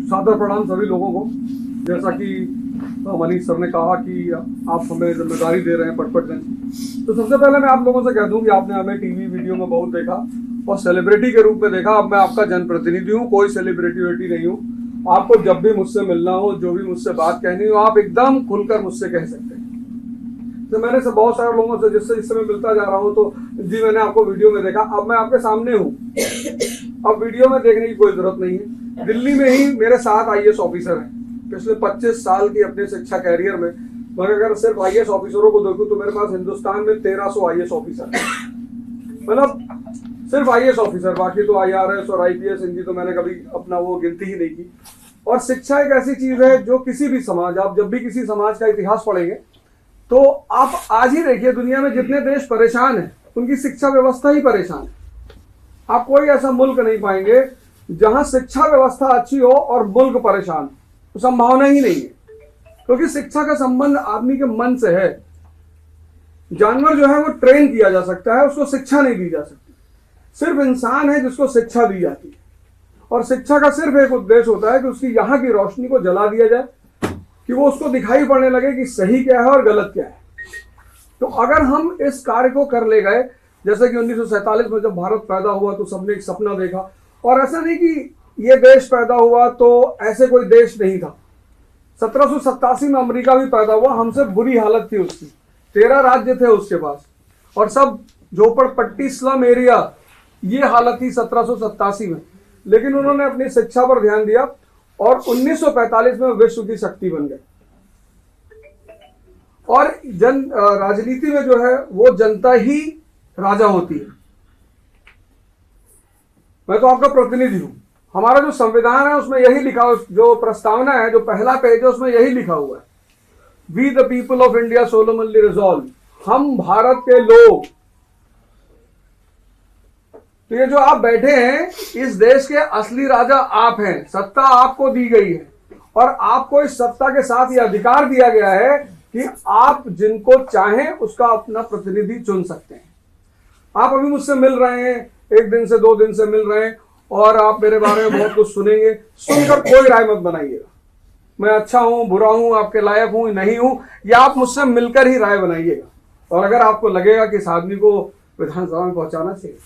सादर प्रणाम सभी लोगों को। जैसा कि मनीष सर ने कहा कि आप हमें जिम्मेदारी दे रहे हैं पटपटगंज की, तो सबसे पहले मैं आप लोगों से कह दूं कि आपने हमें टीवी वीडियो में बहुत देखा और सेलिब्रिटी के रूप में देखा। अब मैं आपका जनप्रतिनिधि हूँ, कोई सेलिब्रिटी वेटी नहीं हूँ। आपको जब भी मुझसे मिलना हो, जो भी मुझसे बात कहनी हो, आप एकदम खुलकर मुझसे कह सकते हैं। तो मैंने से बहुत सारे लोगों से जिससे इस समय मिलता जा रहा हूँ, तो जी मैंने आपको वीडियो में देखा, अब मैं आपके सामने हूँ, अब वीडियो में देखने की कोई जरूरत नहीं है। दिल्ली में ही मेरे 7 IAS ऑफिसर हैं पिछले 25 साल की अपने शिक्षा कैरियर में। मगर अगर सिर्फ IAS ऑफिसरों को देखूं तो मेरे पास हिंदुस्तान में 1300 IAS ऑफिसर है, मतलब सिर्फ IAS ऑफिसर। बाकी तो IRS और IPS इनकी तो मैंने कभी अपना वो गिनती ही नहीं की। और शिक्षा एक ऐसी चीज है जो किसी भी समाज, आप जब भी किसी समाज का इतिहास पढ़ेंगे तो आप आज ही देखिए दुनिया में जितने देश परेशान हैं उनकी शिक्षा व्यवस्था ही परेशान है। आप कोई ऐसा मुल्क नहीं पाएंगे जहां शिक्षा व्यवस्था अच्छी हो और मुल्क परेशान हो, तो संभावना ही नहीं है, क्योंकि शिक्षा का संबंध आदमी के मन से है। जानवर जो है वो ट्रेन किया जा सकता है, उसको शिक्षा नहीं दी जा सकती। सिर्फ इंसान है जिसको शिक्षा दी जाती है, और शिक्षा का सिर्फ एक उद्देश्य होता है कि उसकी यहाँ की रोशनी को जला दिया जाए, कि वो उसको दिखाई पड़ने लगे कि सही क्या है और गलत क्या है। तो अगर हम इस कार्य को कर ले गए, जैसे कि 1947 में जब भारत पैदा हुआ तो सबने एक सपना देखा, और ऐसा नहीं कि ये देश पैदा हुआ तो ऐसे कोई देश नहीं था। 1787 में अमेरिका भी पैदा हुआ, हमसे बुरी हालत थी उसकी, 13 राज्य थे उसके पास, और सब झोपड़पट्टी स्लम एरिया, ये हालत थी 1787 में। लेकिन उन्होंने अपनी शिक्षा पर ध्यान दिया और 1945 में विश्व की शक्ति बन गए। और राजनीति में जो है वो जनता ही राजा होती है। मैं तो आपका प्रतिनिधि हूं। हमारा जो संविधान है उसमें यही लिखा, जो प्रस्तावना है, जो पहला पेज है उसमें यही लिखा हुआ है, we the people of India solemnly resolve, हम भारत के लोग। तो ये जो आप बैठे हैं, इस देश के असली राजा आप हैं, सत्ता आपको दी गई है, और आपको इस सत्ता के साथ ये अधिकार दिया गया है कि आप जिनको चाहें उसका अपना प्रतिनिधि चुन सकते हैं। आप अभी मुझसे मिल रहे हैं, 1 दिन से 2 दिन से मिल रहे हैं, और आप मेरे बारे में बहुत कुछ सुनेंगे। सुनकर कोई राय मत बनाइएगा, मैं अच्छा हूं, बुरा हूं, आपके लायक हूं, नहीं हूं, या आप मुझसे मिलकर ही राय बनाइएगा। और अगर आपको लगेगा कि इस आदमी को विधानसभा में पहुंचाना चाहिए